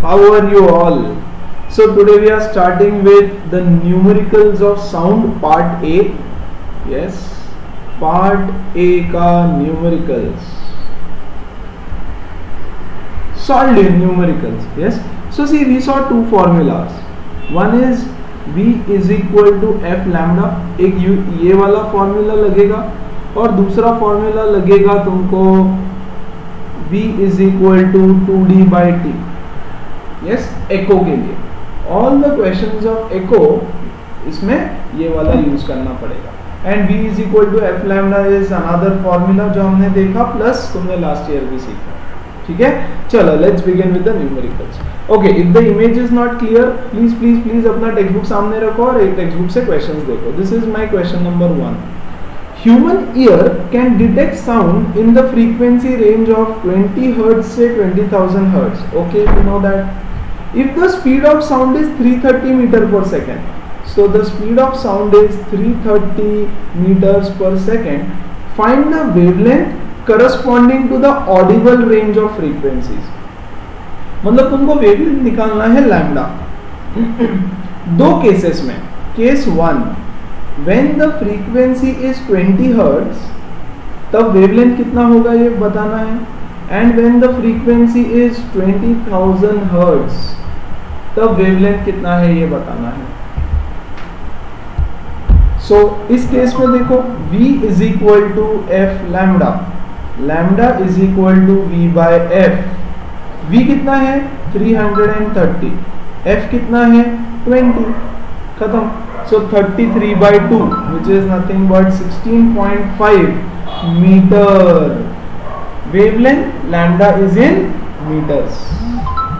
How are you all? So today we are starting with the numericals of sound part A. Yes, part A का numericals. Solid numericals. Yes. So see, we saw two formulas. One is V is equal to F lambda. एक ये वाला formula लगेगा और दूसरा formula लगेगा तुमको V is equal to 2D by T. Yes, echo के लिए all the questions of echo इसमें ये वाला यूज करना पड़ेगा. And V is equal to F lambda is another formula जो हमने देखा प्लस तुमने लास्ट ईयर भी सीखा. ठीक है, चलो let's begin with the numericals. Okay, if the image is not clear please अपना टेक्स्ट बुक सामने रखो और एक टेक्स्ट बुक से क्वेश्चंस देखो. This is my question number 1. Human ear can detect sound in the frequency range of 20 Hz से 20,000 Hz. Okay, you know that. If the speed of sound is 330 meter per second, so the speed of sound is 330 meters per second. Find the wavelength corresponding to the audible range of frequencies. मतलब तुमको wavelength निकालना है lambda. दो cases में. Case 1, when the frequency is 20 Hz, तब wavelength कितना होगा ये बताना है. And when the frequency is 20,000 Hz, तब वेवलेंथ कितना है ये बताना है. So इस केस में देखो V is equal to F lambda. Lambda is equal to V by F. V कितना है 330, F कितना है 20. खत्म. So 33 by 2 which is nothing but 16.5 meter. Wavelength lambda is in meters.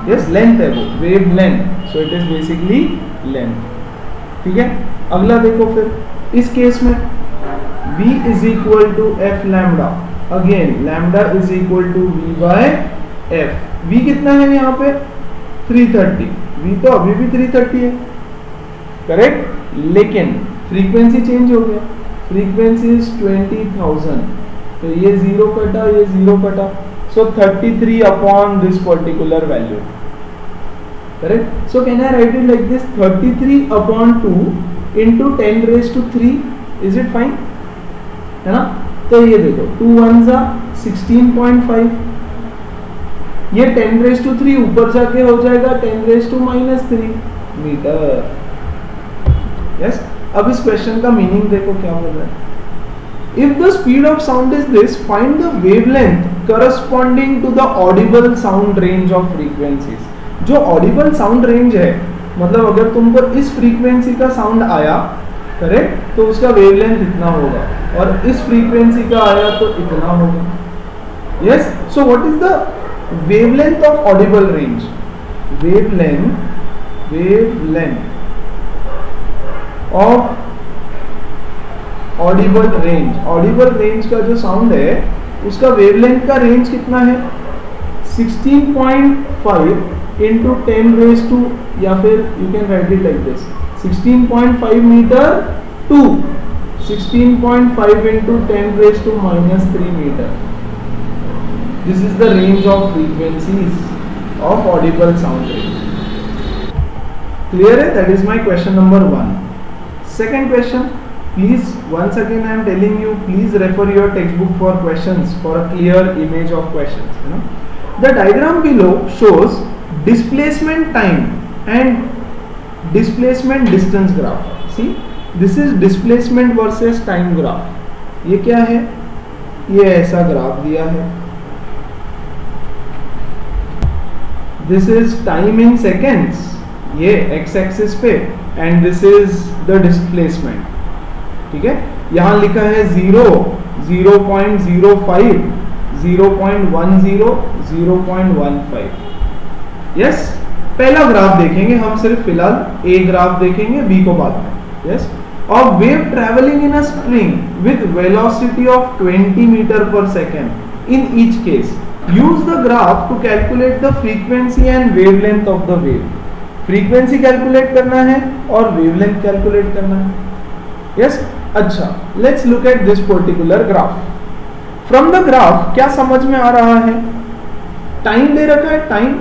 Yes, length है वो, wavelength. So it is basically length. ठीक है, अगला देखो फिर इस केस में V is equal to F lambda. Again lambda is equal to V by F. V कितना है यहाँ पे 330. V तो अभी भी 330 है, करेक्ट. लेकिन फ्रीक्वेंसी चेंज हो गया. Frequency is 20,000. तो ये जीरो कटा, ये जीरो कटा. So 33 upon this particular value, correct. So can I write it like this 33 upon 2 into 10 raise to 3. Is it fine, है ना. तो ये देखो 2 1 जा 16.5. ये 10 रेज टू 3 ऊपर जाके हो जाएगा 10 रेज टू -3 मीटर. यस, अब इस क्वेश्चन का मीनिंग देखो क्या बोल रहा है. If the speed of sound is this, find the wavelength corresponding to the audible sound range of frequencies. जो ऑडिबल साउंड रेंज है, मतलब अगर तुमको इस फ्रीक्वेंसी का साउंड आया, करेक्ट, तो उसका वेवलेंथ इतना होगा, और इस फ्रीक्वेंसी का आया तो इतना होगा. Yes, so what is the wavelength of Audible range? Wavelength of Audible range. Audible range का जो साउंड है उसका वेवलेंथ का रेंज कितना है 16.5 इंटू 10 रेज टू, या फिर you can write it like this 16.5 metre to 16.5 into 10 raise to -3 metre. This is the range of frequencies of audible sound range. Clear है? That is my question number 1. Second question, please once again I am telling you, please refer your textbook for questions, for a clear image of questions. You know, the diagram below shows displacement time and displacement distance graph. See, this is displacement versus time graph. ये क्या है? ये ऐसा graph दिया है. This is time in seconds, ये x axis पे, and this is the displacement. ठीक है, यहां लिखा है 0, 0.05, 0.10, 0.15. यस, पहला ग्राफ देखेंगे हम, सिर्फ फिलहाल ए ग्राफ देखेंगे, बी को बाद में. Yes, of wave travelling in a string with velocity of 20 metre per second. In each case use the graph to calculate the frequency and wavelength of the wave. Frequency calculate करना है और wavelength calculate करना है. Yes, अच्छा, let's look at this particular graph. From the graph क्या समझ में आ रहा है? टाइम दे रखा है, time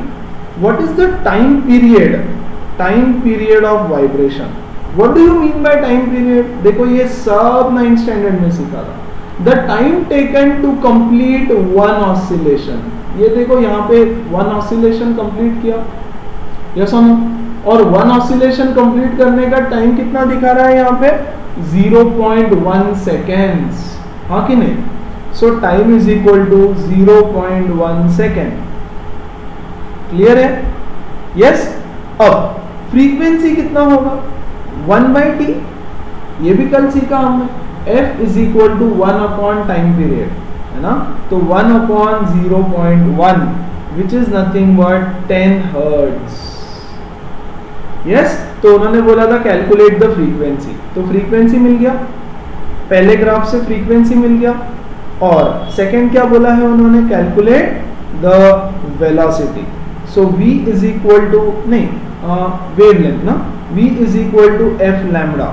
what is the time period of vibration? What do you mean by time period? देखो ये सब 9th स्टैंडर्ड में सीखा था। The time taken to complete one oscillation. ये देखो यहाँ पे वन ऑसिलेशन कंप्लीट किया, यस और नो? और वन ऑसिलेशन कंप्लीट करने का टाइम कितना दिखा रहा है यहाँ पे? 0.1 सेकेंड्स, हाँ कि नहीं? So time is equal to 0.1 second. Clear है? यस। अब फ्रीक्वेंसी कितना होगा? 1/t, ये भी कल सीखा हमने। f is equal to 1 upon time period, है ना? तो 1 upon 0.1 which is nothing but 10 hertz. Yes, तो उन्होंने बोला था कैलकुलेट द फ्रीक्वेंसी, तो फ्रीक्वेंसी मिल गया, पहले ग्राफ से फ्रीक्वेंसी मिल गया। और सेकंड क्या बोला है उन्होंने? Calculate the velocity. So v is equal to wavelength ना, v is equal to f lambda,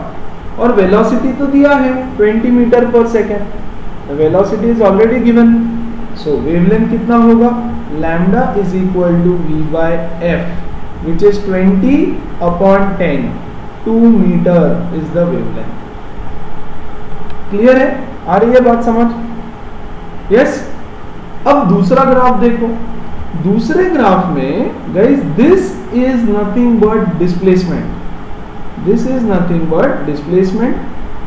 और वेलोसिटी तो दिया है 20 metre per second, velocity is already given. So wavelength कितना होगा? Lambda is equal to v by f which is 20 upon 10, 2 metre is the wavelength. Clear है? आ रही है बात समझ? यस। अब दूसरा ग्राफ देखो, दूसरे ग्राफ में guys this is nothing but displacement, this is nothing but displacement,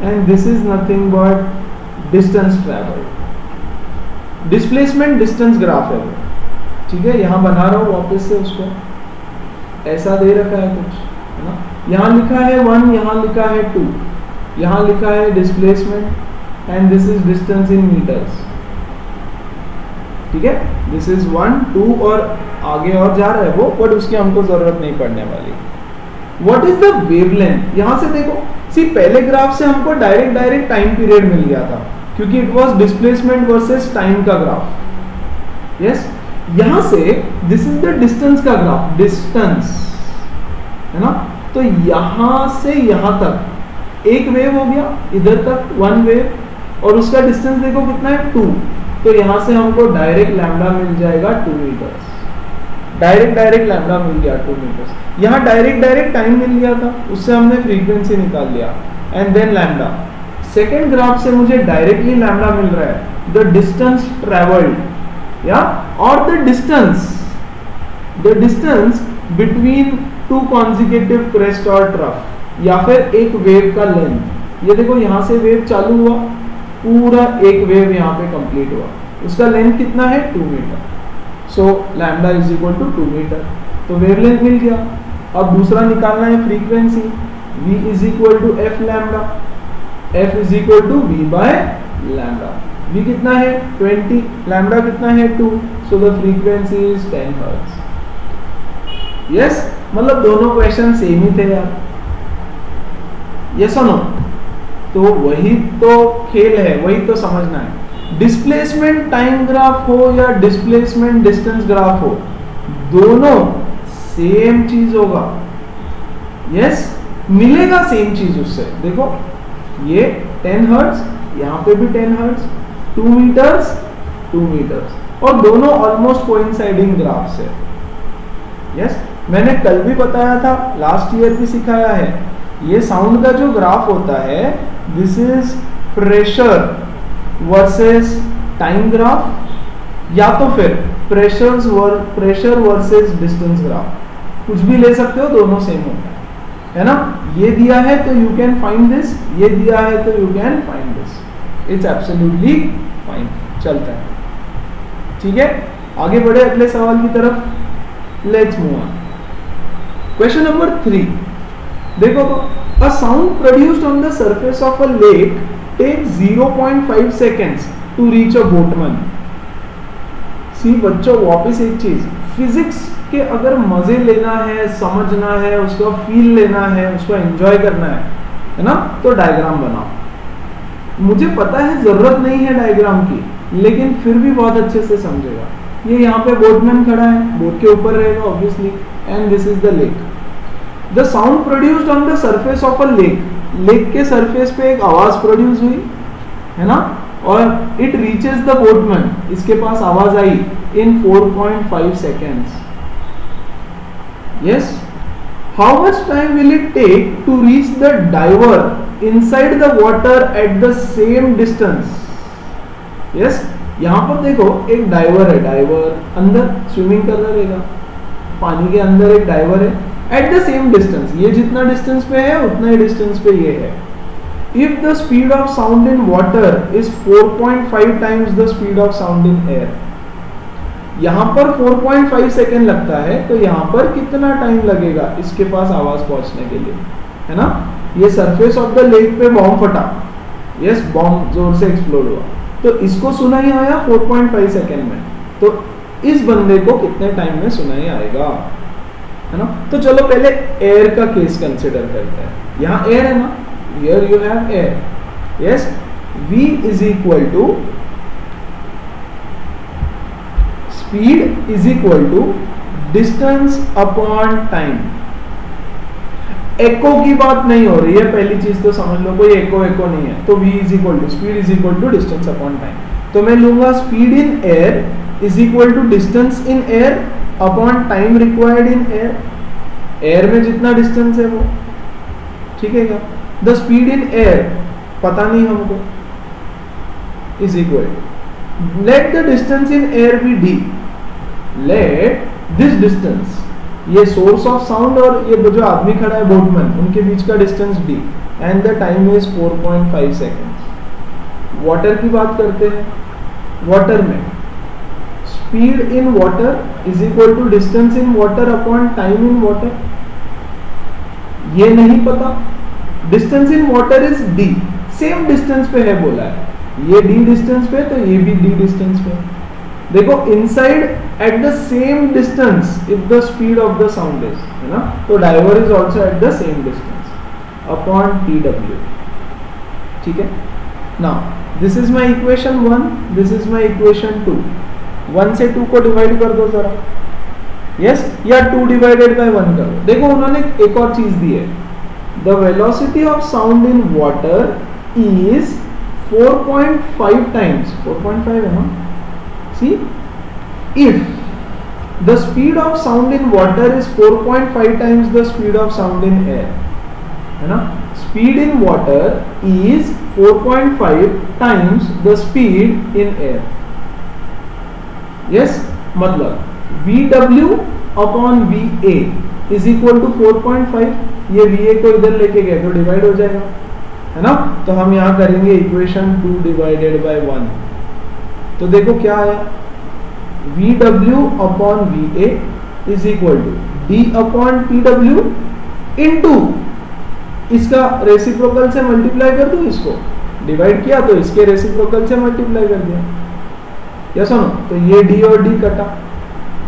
and this is nothing but distance travel. Displacement distance graph है, ठीक है? यहां बना रहा हूं वापस से उसको, ऐसा दे रखा है कुछ, है ना? यहां लिखा है 1, यहां लिखा है 2, यहां लिखा है displacement, and this is distance in metres, ठीक है? दिस इज 1, 2 और आगे और जा रहा है वो, बट उसकी हमको जरूरत नहीं पड़ने वाली। What is the wavelength? यहां से देखो, सी पहले ग्राफ से हमको डायरेक्ट टाइम पीरियड मिल गया था, क्योंकि it was displacement versus time का ग्राफ। यस, यहां से दिस इज द डिस्टेंस का ग्राफ, डिस्टेंस, है ना? तो यहां से यहां तक एक वेव हो गया, इधर तक 1 वेव, और उसका डिस्टेंस देखो कितना है? 2। तो यहां से हमको डायरेक्ट लैम्डा मिल जाएगा 2 मीटर्स, डायरेक्ट लैम्डा मिल गया 2 मीटर्स। यहां डायरेक्ट टाइम मिल गया था, उससे हमने फ्रीक्वेंसी निकाल लिया, and then lambda. Second graph से मुझे डायरेक्टली लैम्डा मिल रहा है, द डिस्टेंस ट्रेवल्ड, या और the distance between 2 consecutive crest और ट्रफ, या फिर एक वेव का लेंथ। ये देखो यहां से वेव चालू हुआ, पूरा एक वेव यहाँ पे कंप्लीट हुआ, उसका लेंथ कितना है? 2 metre. So lambda is equal to 2 metre, तो वेवलेंथ मिल गया। अब दूसरा निकालना है frequency, v is equal to f lambda, f is equal to v by lambda. v कितना है? 20, लैम्डा कितना है? 2, so the frequency is 10 hertz. Yes, मतलब दोनों क्वेश्चन सेम ही थे यार, यस और नो? तो वही तो खेल है, वही तो समझना है। डिस्प्लेसमेंट टाइम ग्राफ हो या डिस्प्लेसमेंट डिस्टेंस ग्राफ हो, दोनों सेम चीज होगा। यस, मिलेगा सेम चीज उससे। देखो ये 10 हर्ट्ज, यहाँ पे भी 10 हर्ट्ज, 2 मीटर्स, 2 मीटर्स, और दोनों ऑलमोस्ट कोइंसाइडिंग ग्राफ्स है। यस, मैंने कल भी बताया था, लास्ट ईयर भी सिखाया है, ये साउंड का जो ग्राफ होता है, this is pressure versus time graph, या तो फिर प्रेशर वर्सेस डिस्टेंस ग्राफ, कुछ भी ले सकते हो, दोनों सेम होता है ना? ये दिया है तो यू कैन फाइंड दिस, ये दिया है तो you can find this, it's absolutely fine, चलता है। ठीक है, आगे बढ़े अगले सवाल की तरफ। Let's move on. Question number 3 देखो तो, a sound produced on the surface of a lake takes 0.5 seconds to reach a boatman। सी बच्चों, वापस एक चीज, फिजिक्स के अगर मजे लेना है, समझना है, उसका फील लेना है, उसको एंजॉय करना है ना, तो डायग्राम बनाओ। मुझे पता है जरूरत नहीं है डायग्राम की, लेकिन फिर भी बहुत अच्छे से समझेगा। ये यहाँ पे बोटमैन खड़ा है, बोट के ऊपर रहेगा obviously, and this is the lake. The sound produced on the surface of a lake, lake के सरफेस पे एक आवाज प्रोड्यूस हुई है ना, और इट रीचेस द बोटमैन, इसके पास आवाज आई इन 4.5 seconds. Yes. How much time will it take to reach the diver inside the water at the same distance? Yes. यहाँ पर देखो एक डाइवर है, डाइवर अंदर स्विमिंग कर रहेगा, पानी के अंदर एक डाइवर है एट द सेम डिस्टेंस, ये जितना डिस्टेंस पे है उतना ही डिस्टेंस पे ये है. If the speed of sound in water is 4.5 times the speed of sound in air. यहाँ पर 4.5 सेकेंड लगता है, तो यहाँ पर कितना टाइम लगेगा इसके पास आवाज पहुंचने के लिए, है ना. ये सरफेस ऑफ द लेक पे बॉम्ब फटा, यस, बॉम्ब जोर से एक्सप्लोड हुआ, तो इसको सुनाई आया 4.5 सेकेंड में, तो इस बंदे को कितने टाइम में सुनाई आएगा, है ना. तो चलो पहले एयर का केस कंसिडर करते हैं. यहाँ एयर है ना, here you have air, yes. V is equal to speed is equal to distance upon time. Echo की बात नहीं हो रही है, पहली चीज तो समझ लो, कोई एको नहीं है, तो v is equal to speed is equal to distance upon time. तो मैं लूंगा speed in air is equal to distance in air upon time required in air. Air में जितना डिस्टेंस है वो, ठीक है क्या. द स्पीड इन एयर पता नहीं हमको, is equal, let the distance in air be d. Let this distance, ये सोर्स ऑफ साउंड और ये जो आदमी खड़ा है बोटमैन, उनके बीच का distance d, and the time is 4.5 seconds. Water की बात करते हैं. वाटर में speed in water is equal to distance in water upon time in water. ये नहीं पता. Distance in water is d, same distance पे है बोला है, ये d डिस्टेंस पे, तो ये भी d डिस्टेंस पे. देखो inside at the same distance if the speed of the sound is, है ना, तो diver is also at the same distance upon tw. ठीक है. Now this is my equation 1, this is my equation 2. 1 से 2 को divide कर दो जरा, यस, या 2 डिवाइडेड बाय 1 कर दो. देखो उन्होंने एक और चीज दी है, the velocity of sound in water is 4.5 times, 4.5 है ना. See, if the speed of sound in water is 4.5 times the speed of sound in air, है ना. Speed in water is 4.5 times the speed in air. Yes, मतलब VW upon VA is equal to 4.5. ये VA को इधर लेके गए तो divide हो जाएगा, है ना. तो हम यहाँ करेंगे इक्वेशन 2 डिवाइडेड बाय 1. तो देखो क्या आया, VW upon VA is equal to D upon TW into, इसका रेसिप्रोकल से मल्टीप्लाई कर दो, इसको डिवाइड किया तो इसके रेसिप्रोकल से मल्टीप्लाई कर दिया, या सुनो, तो ये D और D कटा.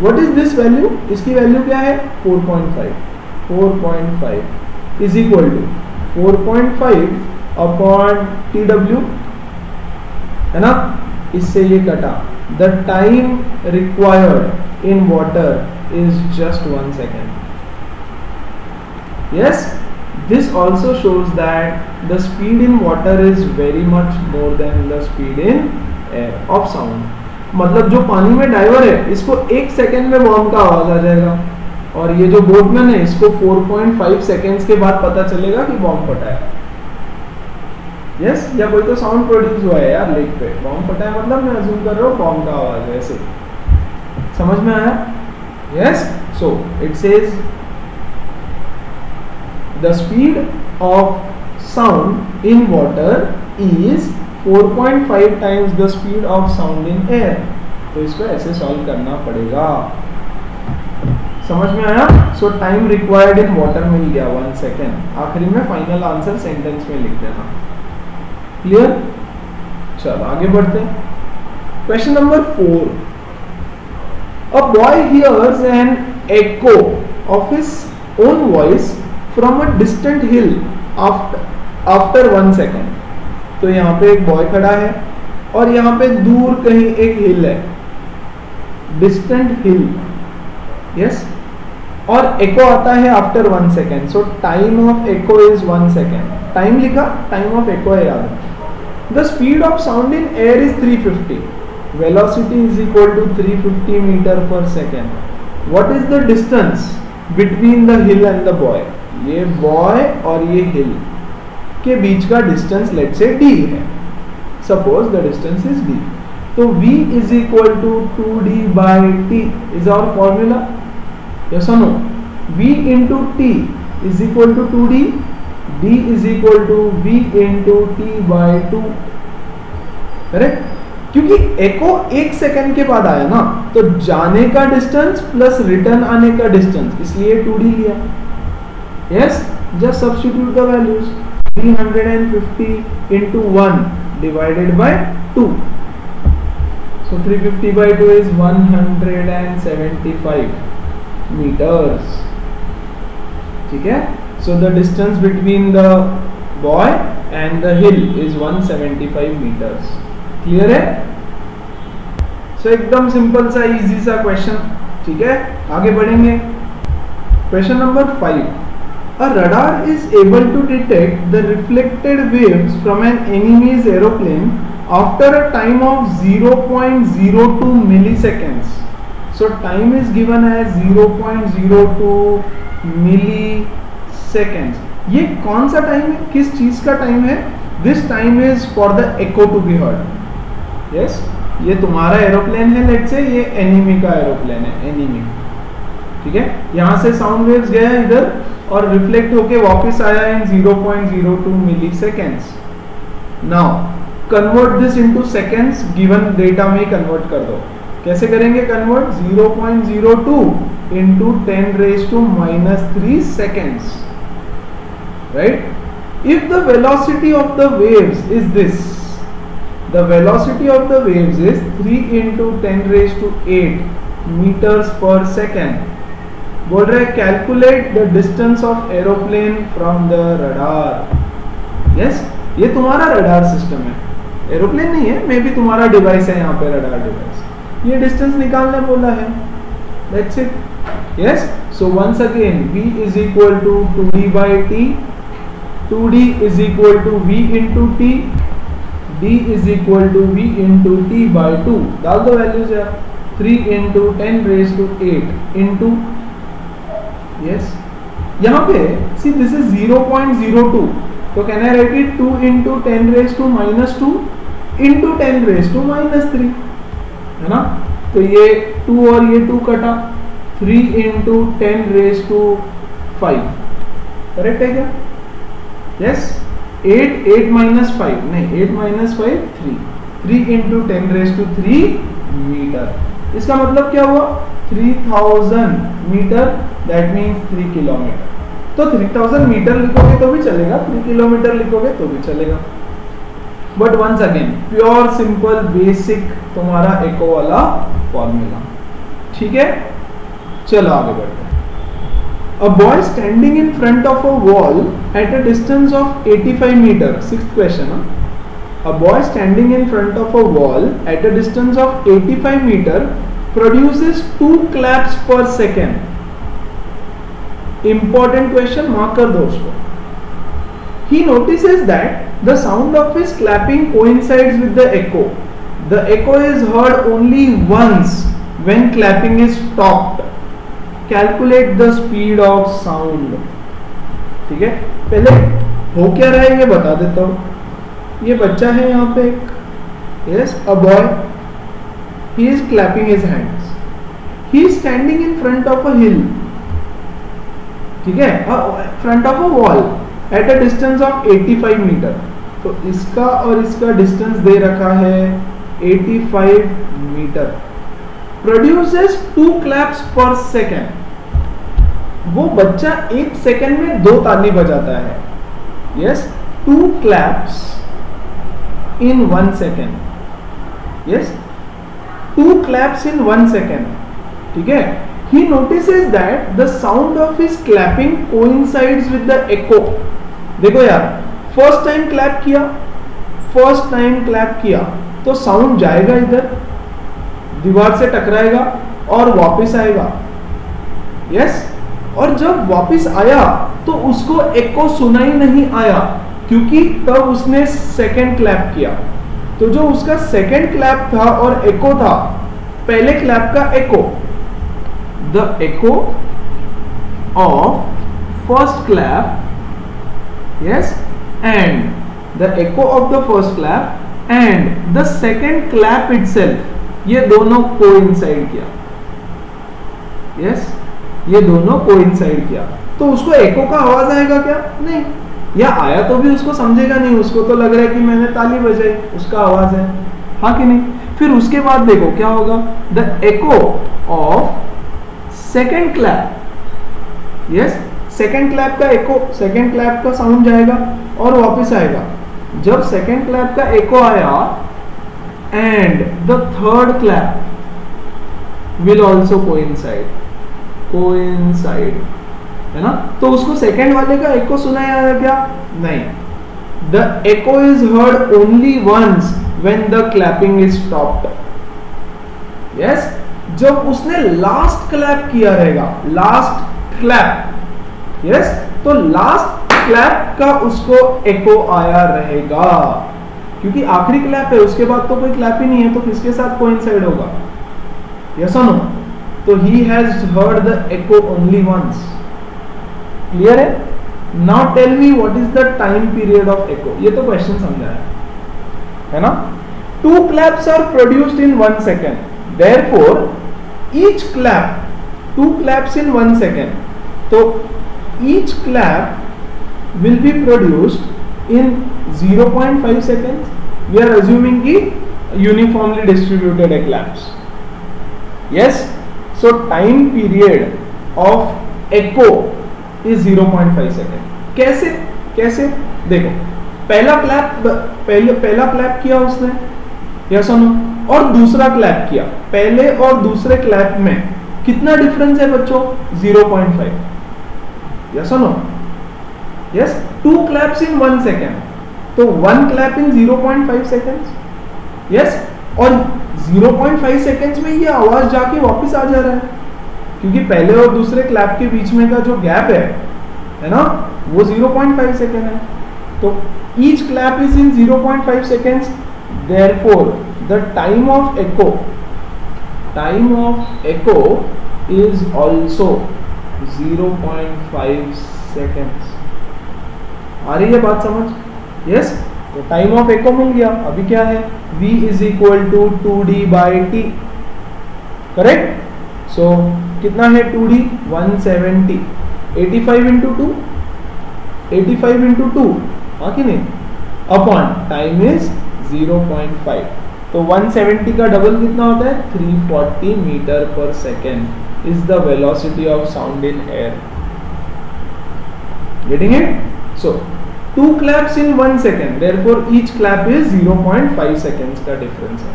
व्हाट इज दिस वैल्यू, इसकी वैल्यू क्या है 4.5. 4.5 is equal to 4.5 upon TW, है ना. इससे ये कटा. The time required in water is just 1 second. Yes, this also shows that the speed in water is very much more than the speed in air of sound. मतलब जो पानी में driver है इसको 1 सेकेंड में बॉम्ब का आवाज आ जाएगा, और ये जो बोटमैन है इसको 4.5 सेकेंड्स के बाद पता चलेगा कि बॉम्ब फटा है. यस, या कोई तो साउंड प्रोड्यूस हुआ है यार लेक पे, बॉम्ब फटा है, मतलब मैं अज्यूम कर रहा हूँ बॉम्ब का आवाज है, ऐसे समझ में आया. Yes, so it says the speed of sound in water is 4.5 times the speed of sound in air. तो इसको ऐसे सॉल्व करना पड़ेगा. समझ में आया. So time required in water मिल गया 1 सेकेंड. आखिरी में फाइनल आंसर सेंटेंस में लिख देना. क्लियर. चलो आगे बढ़ते हैं. Question number 4. A boy hears an echo of his own voice from a distant hill after 1 second. तो यहाँ पे एक बॉय खड़ा है और यहाँ पे दूर कहीं एक हिल है, डिस्टेंट हिल. यस, और एको आता है after 1 second. So time of echo is 1 second. Time लिखा, टाइम ऑफ एको है याद. The speed of sound in air is 350. Velocity is equal to 350 metre per second. What is the distance between the hill and the boy, ये boy और ये hill के बीच का distance let say d है, suppose the distance is d, तो v is equal to 2d by t is our formula, yes और no? v into t is equal to 2d, d is equal to v into t by 2, correct? क्योंकि echo 1 second के बाद आया ना, तो जाने का डिस्टेंस प्लस रिटर्न आने का डिस्टेंस, इसलिए 2d लिया। Yes, just substitute the values, 350 into 1 divided by 2, so 350 by 2 is 175 meters, ठीक है? So the distance between the boy and the hill is 175 meters, clear है? So एकदम सिंपल सा easy सा क्वेश्चन, ठीक है? आगे बढ़ेंगे। Question number 5, a radar is able to detect the reflected waves from an enemy's aeroplane after a time of 0.02 milliseconds. So time is given as 0.02 milliseconds. ये कौन सा टाइम है, किस चीज का टाइम है? This time is for the echo to be heard. Yes, ये तुम्हारा एरोप्लेन है, लेट से ये एनिमी का एरोप्लेन है, एनिमी, ठीक है? यहां से साउंड वेव्स गया इधर और रिफ्लेक्ट होके वापस आया in 0.02 milliseconds. Now convert this into seconds, given data में कन्वर्ट कर दो। कैसे करेंगे convert? 0.02 into 10 raised to -3 seconds, right? If the velocity of the waves is this, the velocity of the waves is 3 into 10 raised to 8 meters per second. बोल रहे calculate the distance of aeroplane from the radar. Yes, ये तुम्हारा radar system है, aeroplane नहीं है, मे भी तुम्हारा device है यहाँ पे, रडार डिवाइस। ये डिस्टेंस निकालने बोला है, that's it. Yes, so once again v is equal to 2d by t, 2d is equal to v into t, d is equal to v into t by 2, डाल दो values यार, 3 into 10 raise to 8 into, yes, यहाँ पे see this is 0.02, तो can I write it 2 into 10 raise to -2 into 10 raise to -3, है ना? तो ये 2 और ये 2 कटा, 3 इंटू 10 रेज टू 5, करेक्ट है क्या? यस, 8 माइनस 5 नहीं, 8 minus 5 3 into 10 raise to 3 metre. इसका मतलब क्या हुआ? 3000 मीटर, दैट मीन्स 3 किलोमीटर। तो 3000 मीटर लिखोगे तो भी चलेगा, 3 किलोमीटर लिखोगे तो भी चलेगा। But once again pure simple basic तुम्हारा एको वाला फॉर्मूला, ठीक है? चलो आगे बढ़ते हैं। A boy standing in front of a wall at a distance of 85 meter, sixth question, a boy standing in front of a wall at a distance of 85 meter produces 2 claps per second. Important question, mark कर दो उसको। He notices that the sound of his clapping coincides with the echo. The echo is heard only once when clapping is stopped. Calculate the speed of sound. ठीक है, पहले हो क्या रहा है ये बता देता हूँ। ये बच्चा है यहाँ पे एक, yes, a boy, he is clapping his hands. He is standing in front of a hill, ठीक है, front of a wall at a distance of 85 metre. तो इसका और इसका डिस्टेंस दे रखा है 85 metre. Produces 2 claps per second. वो बच्चा 1 सेकेंड में 2 ताली बजाता है। Yes, 2 claps in 1 second. Yes, 2 claps in 1 second, ठीक है। He notices that the sound of his clapping coincides with the echo. देखो यार, फर्स्ट टाइम क्लैप किया तो साउंड जाएगा इधर, दीवार से टकराएगा और वापस आएगा। यस, और जब वापस आया तो उसको एको सुनाई नहीं आया, क्योंकि तब उसने सेकेंड क्लैप किया। तो जो उसका सेकेंड क्लैप था और एको था, पहले क्लैप का एको, the echo of first clap, yes, and the echo of the first clap and the second clap itself, ये दोनों कोइंसाइड किया, yes, ये दोनों कोइंसाइड किया, तो उसको एको का आवाज आएगा क्या? नहीं, या आया तो भी उसको समझेगा नहीं, उसको तो लग रहा है कि मैंने ताली बजाई, उसका आवाज है, हाँ कि नहीं? फिर उसके बाद देखो क्या होगा, the echo of second clap, yes, second clap का एको, सेकेंड क्लैप का साउंड जाएगा और वापस आएगा। जब सेकेंड क्लैप का एको आया and the third clap will also coincide, coincide, है ना? तो उसको सेकेंड वाले का एको सुनाया क्या? नहीं। The echo is heard only once when the clapping is stopped, yes, जब उसने लास्ट क्लैप किया रहेगा, लास्ट क्लैप, यस, तो लास्ट क्लैप का उसको एको आया रहेगा, क्योंकि आखिरी क्लैप है, उसके बाद तो कोई क्लैप ही नहीं है, तो किसके साथ कोइंसाइड होगा? यस और नो? तो he has heard the echo only once. Clear है? Now tell me what is the time period of echo. ये तो क्वेश्चन समझा है ना? 2 claps are produced in 1 second, therefore each clap, 2 claps in 1 second, तो each clap will be produced in 0.5 seconds. We are assuming कि uniformly distributed claps, yes, so time period of echo is 0.5 second. कैसे? कैसे? देखो, पहला clap किया उसने, yes और no, और दूसरा क्लैप किया, पहले और दूसरे क्लैप में कितना डिफरेंस है बच्चों? 0.5, यस और no? Yes, 2 claps in 1 second, तो 1 clap in 0.5 seconds, यस, और 0.5 सेकेंड्स में ये आवाज जाके वापस आ जा रहा है, क्योंकि पहले और दूसरे क्लैप के बीच में का जो गैप है ना, वो 0.5 सेकेंड है, तो each clap is in 0.5 seconds, therefore the time of echo is also 0.5 seconds। आ रही है बात समझ? यस, तो टाइम ऑफ echo मिल गया। अभी क्या है? v is equal to 2d/t, correct? So कितना है 2d? 170, 85 into 2, 85 into 2, हाँ कि नहीं? अपॉन टाइम इज 0.5, तो 170 का डबल कितना होता है? 340 metre per second is the velocity of sound in air. Getting it? So 2 claps in 1 second, therefore each clap is 0.5 seconds का डिफरेंस है,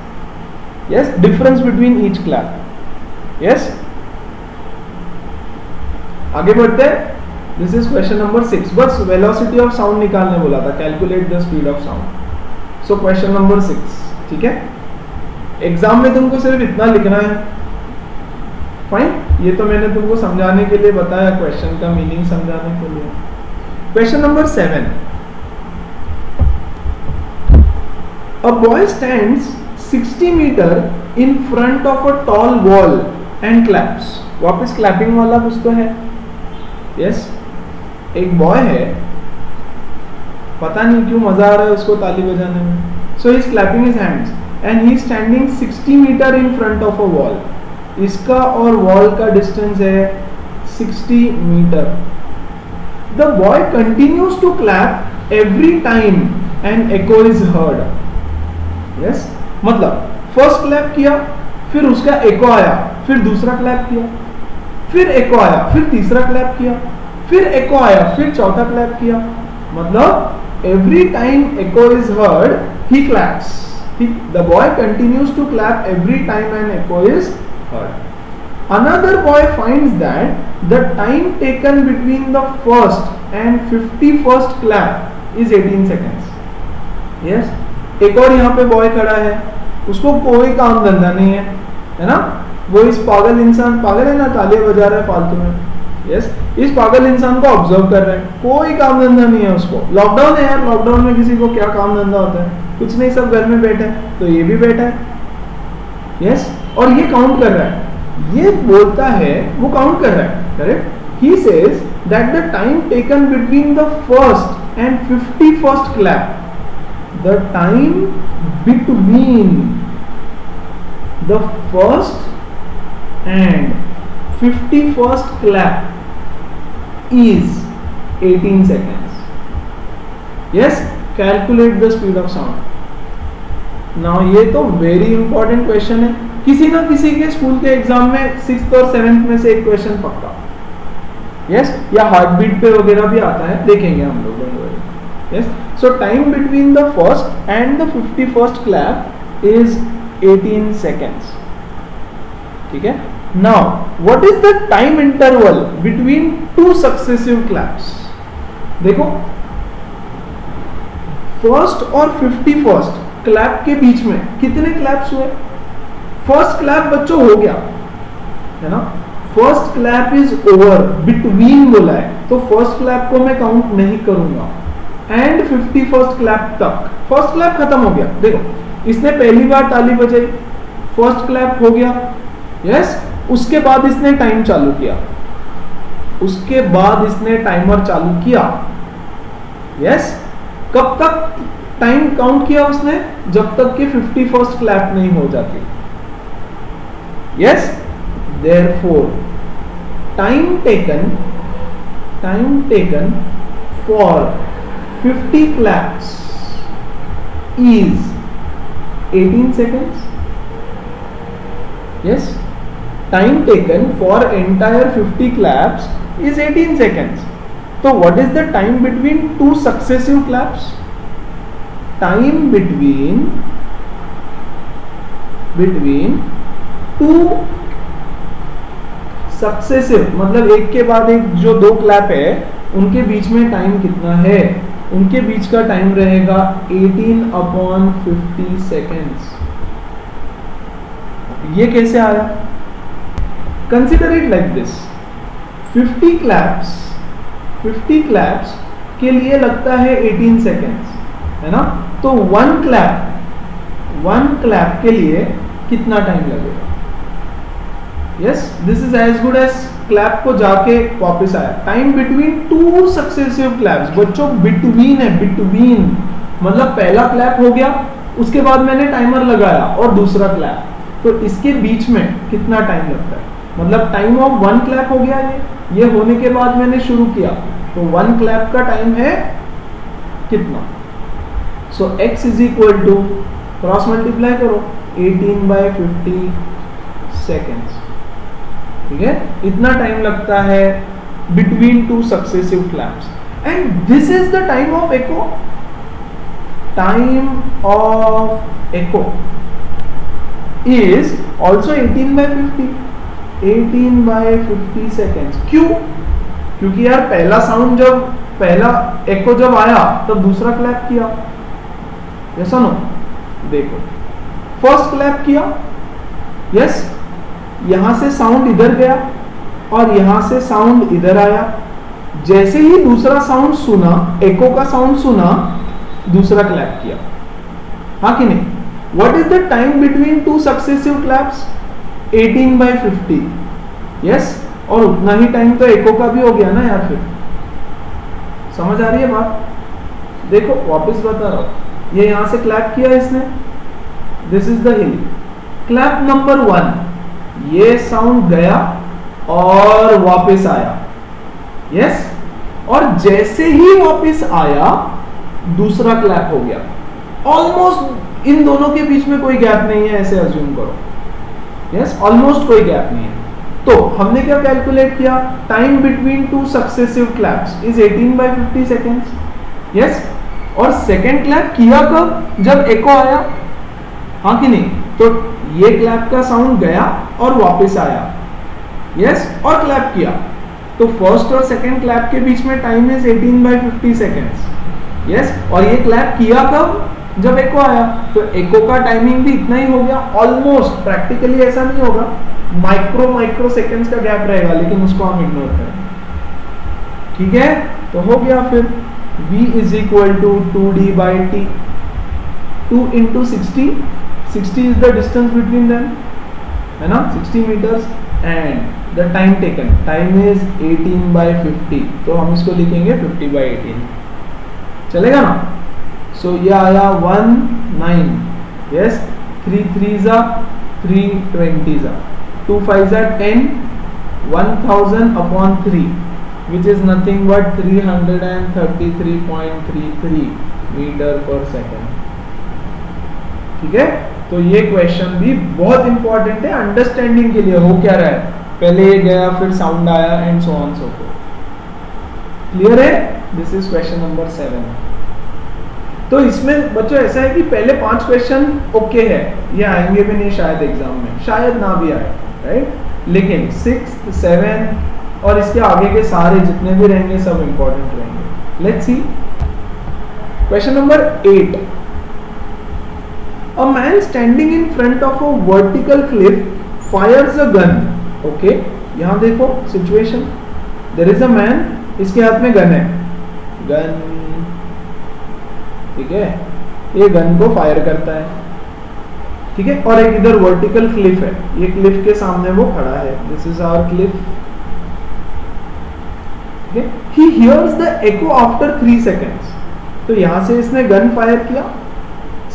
yes, difference between each clap, yes। आगे बढ़ते हैं, दिस इज क्वेश्चन नंबर 6, बस velocity of sound निकालने बोला था, calculate the speed of sound. So question number 6, ठीक है, एग्जाम में तुमको सिर्फ इतना लिखना है, फाइन, ये तो मैंने तुमको समझाने के लिए बताया, क्वेश्चन का मीनिंग समझाने के लिए। Question number 7, a boy stands 60 meter in front of a tall wall and claps। वापस क्लैपिंग वाला कुछ तो है, यस, एक बॉय है, पता नहीं क्यों मजा आ रहा है उसको ताली बजाने में, so he is clapping his hands and he is standing 60 metre in front of a wall. इसका और वॉल का डिस्टेंस है 60 metre. The boy continues to clap every time and echo is heard, yes, मतलब first clap किया, फिर उसका एको आया, फिर दूसरा क्लैप किया, फिर एको आया, फिर तीसरा क्लैप किया, फिर एको आया, फिर चौथा क्लैप किया, मतलब every time echo is heard he claps. The boy continues to clap every time and echo is heard. Another boy finds that the time taken between the first and 51st clap is 18 seconds. Yes, एक और यहाँ पे boy खड़ा है, उसको कोई काम धंधा नहीं है ना, वो इस पागल इंसान, पागल है ना, तालियां बजा रहा है फालतू में, यस, इस पागल इंसान को ऑब्जर्व कर रहे हैं, कोई काम धंधा नहीं है उसको। लॉकडाउन है यार, लॉकडाउन में किसी को क्या काम धंधा होता है? कुछ नहीं, सब घर में बैठे हैं, तो ये भी बैठा है, यस, और ये काउंट कर रहा है, ये बोलता है वो काउंट कर रहा है, correct, he says that the time taken between the first and 51st clap, the time between the first and 51st clap is 18 seconds. Yes, calculate the speed of sound. Now ये तो very important question है, किसी ना किसी के school के exam में 6th और 7th में से एक क्वेश्चन पक्का, यस, या हार्ट बीट पे वगैरह भी आता है, देखेंगे हम लोग। Yes, so time between the first and the 51st clap is 18 seconds. ठीक है, now what is the time interval between two successive claps? देखो, फर्स्ट और 51st क्लैप के बीच में कितने क्लैप्स हुए? फर्स्ट क्लैप बच्चों हो गया है ना, first clap is over, between बोला है तो फर्स्ट क्लैप को मैं काउंट नहीं करूंगा, एंड 51st क्लैप तक फर्स्ट क्लैप खत्म हो गया। देखो, इसने पहली बार ताली बजाई, फर्स्ट क्लैप हो गया, यस, उसके बाद इसने टाइम चालू किया, उसके बाद इसने टाइमर चालू किया, यस, कब तक टाइम काउंट किया उसने? जब तक कि 51st क्लैप नहीं हो जाती। Yes, therefore time taken for 50 claps is 18 seconds. Yes, time taken for entire 50 claps is 18 seconds. So what is the time between two successive claps? Time between two successive, मतलब एक के बाद एक जो दो क्लैप है उनके बीच में टाइम कितना है? उनके बीच का टाइम रहेगा 18/50 सेकेंड्स। ये कैसे आया? Consider it like this, 50 claps के लिए लगता है 18 सेकेंड्स, है ना? तो वन क्लैप के लिए कितना टाइम लगेगा? Yes, this is as good as clap को जाके वापस आया। Time between two successive claps, बच्चों बिटवीन है, बिटवीन मतलब पहला क्लैप हो गया, उसके बाद मैंने टाइमर लगाया और दूसरा क्लैप, तो इसके बीच में कितना टाइम लगता है? मतलब टाइम ऑफ वन क्लैप हो गया, ये होने के बाद मैंने शुरू किया, तो वन क्लैप का टाइम है कितना? So x is equal to, cross multiply करो, 18/50 सेकेंड्स। ठीक है, इतना टाइम लगता है between two successive claps, and this is the time of echo. Time of echo is also 18/50 seconds. क्यों? क्योंकि यार पहला साउंड जब, पहला एको जब आया तब दूसरा क्लैप किया, ऐसा नो? देखो, फर्स्ट क्लैप किया, यस, यहां से साउंड इधर गया और यहां से साउंड इधर आया, जैसे ही दूसरा साउंड सुना, एको का साउंड सुना, दूसरा क्लैप किया, हाँ कि नहीं? What is the time between two successive claps? 18/50, yes, और उतना ही टाइम तो एको का भी हो गया ना यार। फिर समझ आ रही है बात? देखो वापस बता रहा हूं, ये यहां से क्लैप किया इसने, this is the hill, clap number 1, ये साउंड गया और वापस आया, यस, और जैसे ही वापस आया दूसरा क्लैप हो गया। ऑलमोस्ट इन दोनों के बीच में कोई गैप नहीं है, ऐसे अज्यूम करो, यस, ऑलमोस्ट कोई गैप नहीं है। तो हमने क्या कैलकुलेट किया? Time between two successive claps is 18/50 seconds, yes, और सेकेंड क्लैप किया कब? जब एको आया, हाँ कि नहीं? तो ये क्लैप का साउंड गया और वापस आया, यस, और क्लैप किया, तो फर्स्ट और सेकेंड क्लैप के बीच में टाइम इज 18/50 सेकेंड्स, यस, और ये क्लैप किया कब? जब एको आया, तो एको का टाइमिंग भी इतना ही हो गया, ऑलमोस्ट। प्रैक्टिकली ऐसा नहीं होगा, माइक्रो सेकेंड्स का गैप रहेगा, लेकिन उसको हम इग्नोर करें। ठीक है, तो हो गया फिर v is equal to 2d/t, 2 into 60 is the distance between them, है ना, 60 metres, and the time taken, time is 18/50, तो हम इसको लिखेंगे 50/18, चलेगा ना। सो ये आया 19, yes, 3 3s 3 20s 2 5s 10, 1000/3 which is nothing but 333.33 metre per second. ठीक है, तो ये क्वेश्चन भी बहुत इंपॉर्टेंट है अंडरस्टैंडिंग के लिए। हो क्या रहा है, पहले ये गया, फिर साउंड आया and so on so forth. Clear है? This is question number 7। तो इसमें बच्चों ऐसा है कि पहले 5 क्वेश्चन ओके है, ये आएंगे भी नहीं शायद एग्जाम में, शायद ना भी आए, राइट, लेकिन 6th 7th और इसके आगे के सारे जितने भी रहेंगे सब इंपॉर्टेंट रहेंगे। Let's see question number 8। A man standing in front of a vertical cliff fires a gun. Okay, यहाँ देखो situation, there is a man, इसके हाथ में गन है, गन, ठीक है, ये गन को फायर करता है, ठीक है, और एक इधर वर्टिकल क्लिफ है, ये क्लिफ के सामने वो खड़ा है, दिस इज आवर क्लिफ, ठीक है। He hears the echo after 3 seconds, तो यहां से इसने गन फायर किया,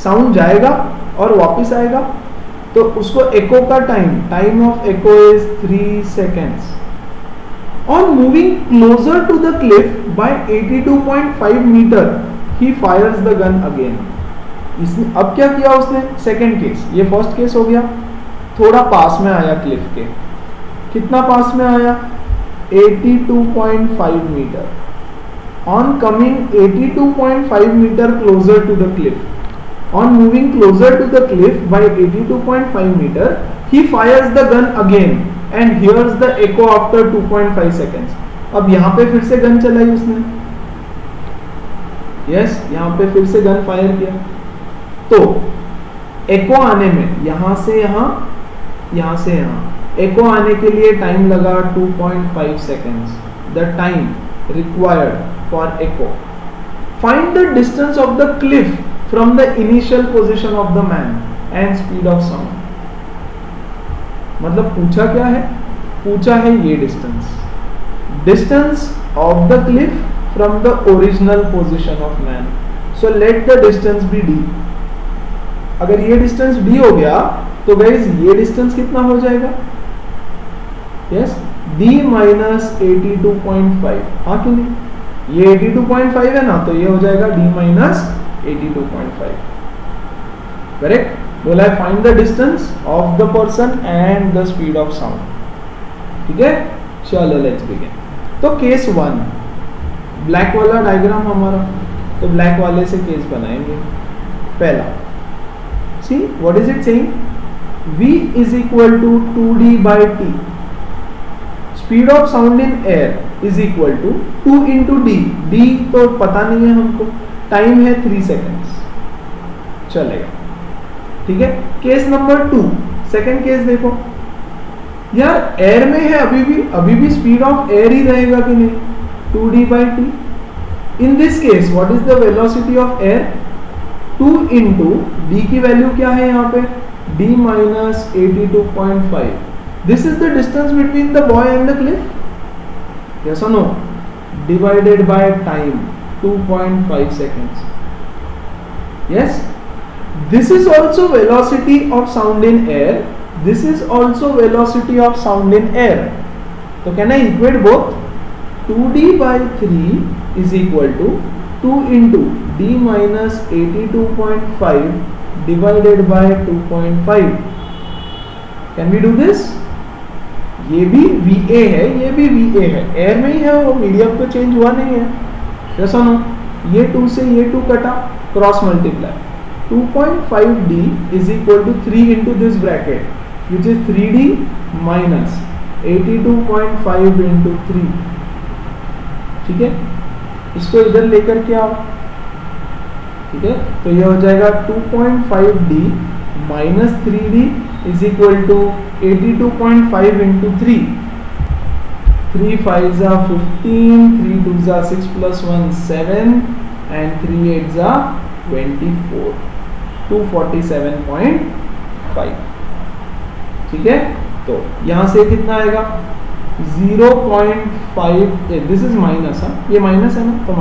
साउंड जाएगा और वापस आएगा, तो उसको एको का time of echo is 3 seconds। On moving closer to the cliff by 82.5 meter, he fires the gun again। इसने अब क्या किया उसने, सेकेंड केस, ये फर्स्ट केस हो गया, थोड़ा पास में आया क्लिफ के, कितना पास में आया, 82.5 metre. On coming 82.5 meter closer to the cliff, on moving closer to the cliff by 82.5 meter, he fires the gun again and hears the echo after 2.5 seconds। अब यहाँ पे फिर से गन चलाई उसने, यस, यहाँ पे फिर से गन फायर किया, तो एको आने में यहाँ से यहाँ, यहाँ से यहाँ, एको आने के लिए टाइम लगा 2.5 seconds, the time required for echo। Find the distance of the cliff from the initial position of the man and speed of sound। मतलब पूछा क्या है, पूछा है ये distance of the cliff from the original position of man. So let the distance be D. अगर ये distance D हो गया तो गाइज ये डिस्टेंस कितना हो जाएगा, यस, डी माइनस 82.5, हाँ क्यों नहीं, ये 82.5 है ना, तो ये हो जाएगा डी माइनस 82.5, करेक्ट। बोला है find the distance of the person and the speed of sound, ठीक है। चलो लेट्स बिगिन। तो केस 1, ब्लैक वाला डायग्राम हमारा, तो ब्लैक वाले से केस बनाएंगे। पहला, see what is it saying, v is equal to 2d by t, speed of sound in air is equal to 2 into d, d तो पता नहीं है हमको, टाइम है 3 seconds, चलेगा, ठीक है। केस नंबर 2, सेकंड केस देखो यार, एयर में है अभी भी स्पीड ऑफ एयर ही रहेगा कि नहीं, 2d by t। In this case what is the velocity of air, 2 into d की वैल्यू क्या है यहाँ पे, d minus 82.5। This is the distance between the boy and the cliff, yes और no, divided by time 2.5 seconds, yes। This is also velocity of sound in air, this is also velocity of sound in air, so can I equate both, 2d by 3 is equal to 2 into d minus 82.5 divided by 2.5। can we do this, ये भी VA है, ये भी VA है, air में ही है, वो medium पे चेंज हुआ नहीं है, जैसा ना, ये 2 से ये 2 कटा, cross multiply, 2.5d is equal to 3 into this bracket which is 3d minus 82.5 into 3, ठीक है। इसको इधर लेकर के आओ, ठीक है, तो ये हो जाएगा 2.5d minus 3d is equal to 82.5 into 3, 3 5s are 15, 3 2s are 6 plus 1 7 and 3 8s are 24, 247.5, ठीक है। तो यहाँ से कितना आएगा 0.5, दिस इज माइनस, ये माइनस है ना, तो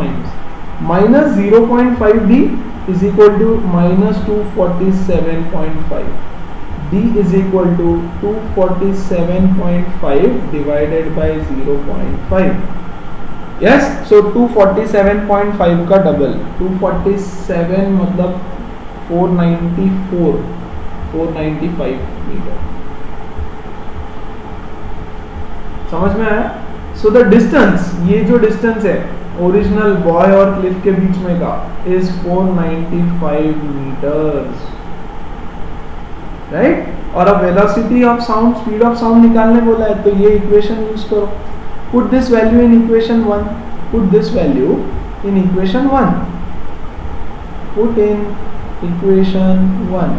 minus 0.5d is equal to minus 247.5, d is equal to 247.5 divided by 0.5. Yes, so 247.5 का डबल, 247 मतलब 495 मीटर. समझ में आया? सो द डिस्टेंस, ये जो डिस्टेंस है ओरिजिनल बॉय और क्लिफ के बीच में का इज 495 मीटर्स, राइट. और अब velocity of sound, speed of sound निकालने बोला है, तो ये इक्वेशन यूज करो. Put this value in equation 1, put this value in equation 1, put in equation 1.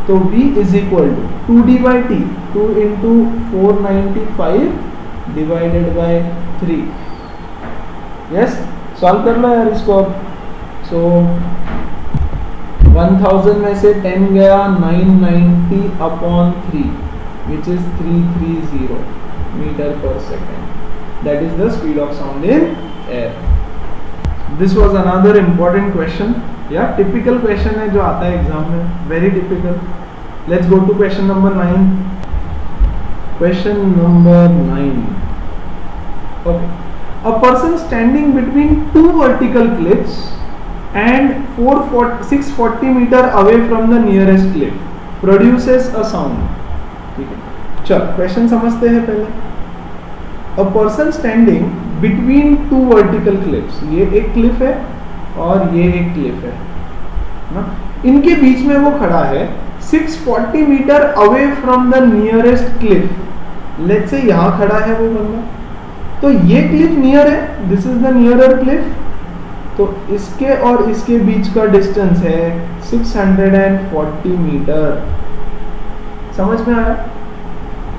तो v is equal to 2d by T, 2 into 495 divided by 3. Yes, solve कर लो यार इसको. सो 1000 में से 10 गया, 990 upon 3 which is 330 metre per second. That is the speed of sound in air. This was another important question, या typical question है जो आता है एग्जाम में, very typical. Let's go to question number 9. Question number 9. Okay, a person standing between two vertical cliffs and 640 meter away from the nearest cliff produces a sound. ठीक है, चलो question समझते हैं पहले. a person standing between two vertical cliffs, ये एक Cliff है और ये एक क्लिफ है ना, इनके बीच में वो खड़ा है 640 मीटर away from the nearest cliff. Let's say यहां खड़ा है वो बंदा, तो ये क्लिफ नियर है, this is the nearer cliff. तो इसके और इसके बीच का डिस्टेंस है 640 मीटर. समझ में आया?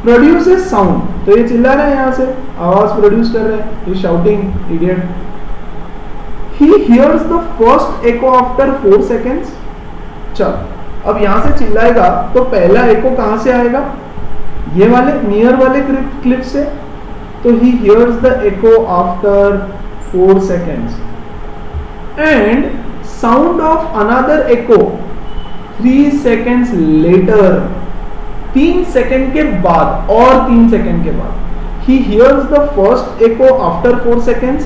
प्रोड्यूसेस साउंड, तो ये चिल्ला रहा है, यहां से आवाज प्रोड्यूस कर रहा है, ये shouting idiot. He hears the first echo after 4 seconds. चल, अब यहां से चिल्लाएगा तो पहला एको कहां से आएगा? ये वाले नियर वाले क्लिफ से. तो he hears the echo after 4 seconds and sound of another echo 3 seconds later. 3 second के बाद, और 3 सेकंड के बाद he hears the first echo after 4 seconds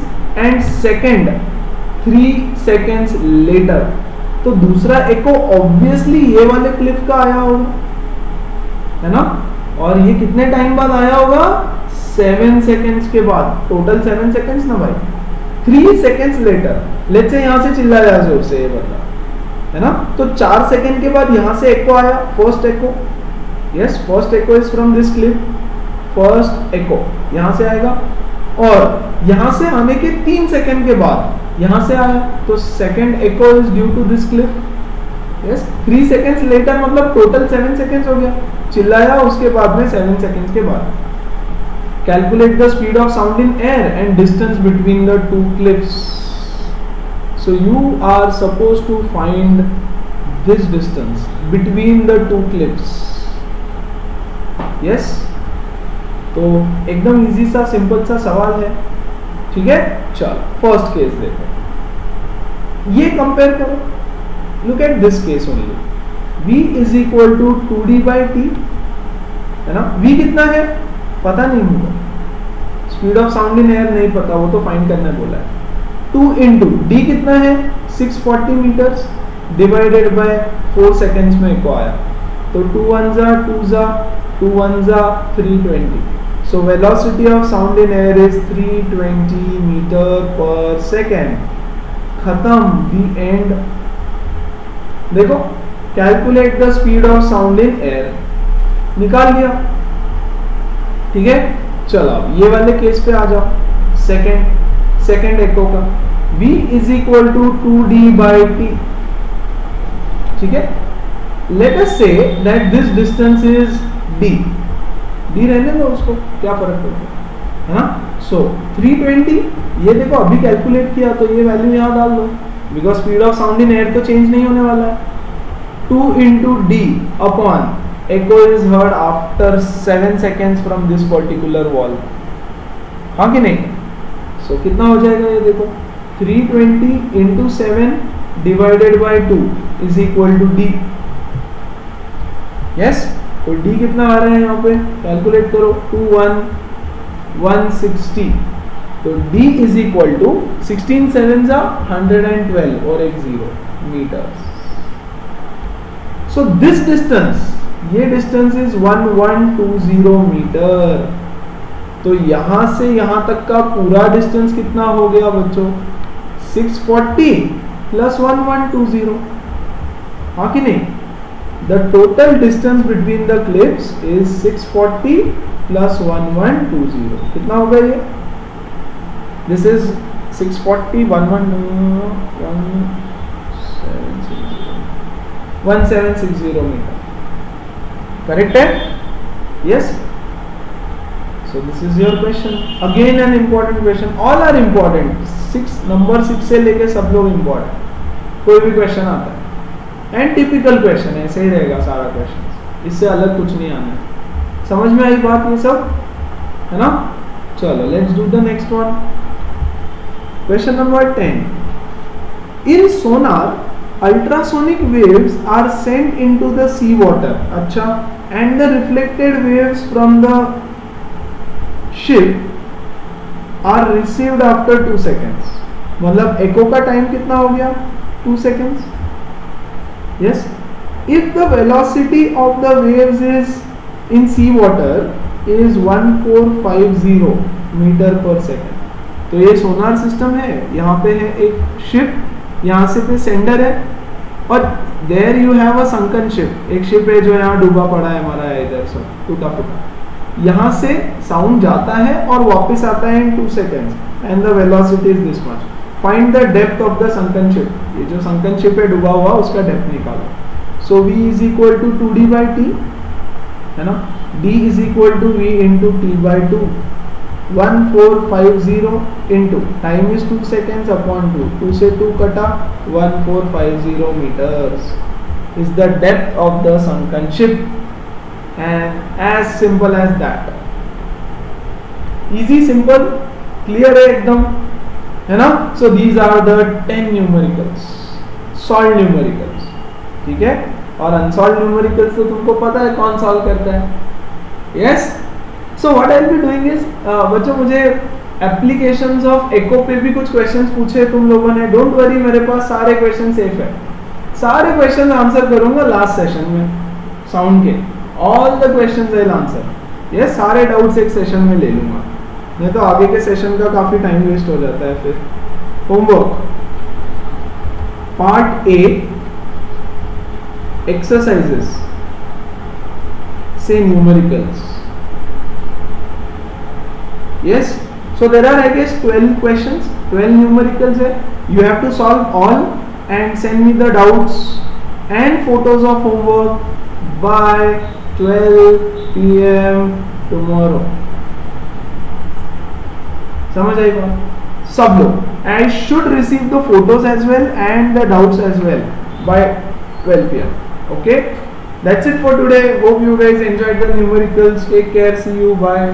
and second 3 seconds later. तो दूसरा एको ऑब्वियसली ये वाले क्लिफ का आया होगा, है ना, और ये कितने टाइम बाद आया होगा? 7 सेकेंड्स के बाद. टोटल 7 सेकेंड्स ना भाई. 3 सेकेंड्स लेटर, लेट्स से यहां से चिल्लाया जोर से ये बंदा, है ना, तो 4 सेकेंड के बाद यहां से एको आया, first echo. Yes, first echo is from this Cliff. First एको यहां से आएगा, और यहां से आने के 3 सेकेंड के बाद यहां से आया, तो second echo is due to this cliff. Yes, 3 seconds later मतलब टोटल 7 सेकेंड्स हो गया. चिल्लाया उसके बाद में 7 सेकेंड्स के बाद. Calculate the speed of sound in air and distance between the two cliffs. So you are supposed to find this distance between the two cliffs. Yes? तो एकदम इजी सा सिंपल सा सवाल है. ठीक है, चलो फर्स्ट केस देखो, ये कंपेयर करो. Look at this case only. v is equal to 2d by T, है ना. v कितना है पता नहीं मुझे, speed of sound in air नहीं पता, वो तो फाइंड करने बोला है. 2 इंटू डी कितना है 640 मीटर्स डिवाइडेड बाय 4 सेकेंड्स में को आया, तो 2 1 जा 2 जा 2 1 जा 320. सो velocity of sound in air is 320 metre per second. खत्म, द एंड. देखो, calculate the speed of sound in air, निकाल दिया. ठीक है, चलो ये वाले केस पे आ जाओ. सेकेंड एको का v is equal to 2d by T. ठीक है, let us say that this distance is d. d रहने दो उसको, क्या फर्क पड़ता है ना. सो 320, ये देखो अभी कैलकुलेट किया तो ये वैल्यू यहां डाल दो, because speed of sound in air तो चेंज नहीं होने वाला है. 2 into D upon echo is heard after 7 seconds from this particular wall. हाँ कि नहीं? So कितना हो जाएगा ये देखो, 320 into 7 divided by 2 is equal to D. Yes? तो D कितना आ रहा है यहाँ पे, कैलकुलेट करो, 160. तो D is equal to 16 sevens are 112 और एक 0 meters. So this distance, ये distance is 1120 meter. तो यहां से यहां तक का पूरा डिस्टेंस कितना हो गया बच्चों, 640 प्लस 1120. हाँ कि नहीं? The total distance between the cliffs is 640 plus 1120. कितना होगा ये? This is 640 1760 meter. Correct है? Yes. So this is your question. Again an important question. All are important. Number 6 से लेके सब लोग important. कोई भी question आता है and typical question है, ऐसे ही रहेगा सारा question, इससे अलग कुछ नहीं आना है. समझ में आई बात ये सब, है ना? चलो let's do the next one. Question number 10. In sonar, ultrasonic waves are sent into the sea water. अच्छा, and the reflected waves from the ship are received after 2 seconds. मतलब echo का time कितना हो गया? 2 seconds. Yes. If the velocity of the waves is in sea water is 1450 meter per second. तो ये sonar system है, यहाँ पे है एक शिप, यहाँ से पे सेंडर है, और there you have a sunken ship, एक शिप है जो यहाँ डूबा पड़ा है हमारा, इधर सब टूटा फूटा. यहाँ से साउंड जाता है और वापस आता है इन 2 seconds and the velocity is this much. Find the depth of the sunken ship. ये जो संकन शिप है डूबा हुआ, उसका डेप्थ निकालो. So v is equal to 2d by t, है ना? d is equal to v into t by 2. 1450 into time is 2 seconds upon 2. 2 से 2 कटा, 1450 meters is the depth of the sunken ship, and as simple as that. Easy, simple, clear है एकदम, है ना? So these are the 10 numericals, solved numericals. ठीक है? और unsolved numericals तो तुमको पता है कौन सॉल्व करता है. Yes? So what I'll be doing is, बच्चों मुझे applications of echo पे भी कुछ questions पूछे तुम लोगों ने. Don't worry, मेरे पास सारे questions safe है. सारे questions आंसर करूंगा लास्ट सेशन में साउंड के. All the questions I'll answer. Yes, सारे डाउट्स एक सेशन में ले लूंगा, नहीं तो आगे के सेशन का काफी टाइम वेस्ट हो जाता है. फिर होमवर्क पार्ट ए, एक्सरसाइजेस से numericals. Yes, so there are I guess 12 questions, 12 numericals है. You have to solve all and send me the doubts and photos of homework by 12 PM tomorrow. समझ आई बात? सब लोग. I should receive the photos as well and the doubts as well by 12 PM. Okay, that's it for today. Hope you guys enjoyed the numericals. Take care. See you. Bye.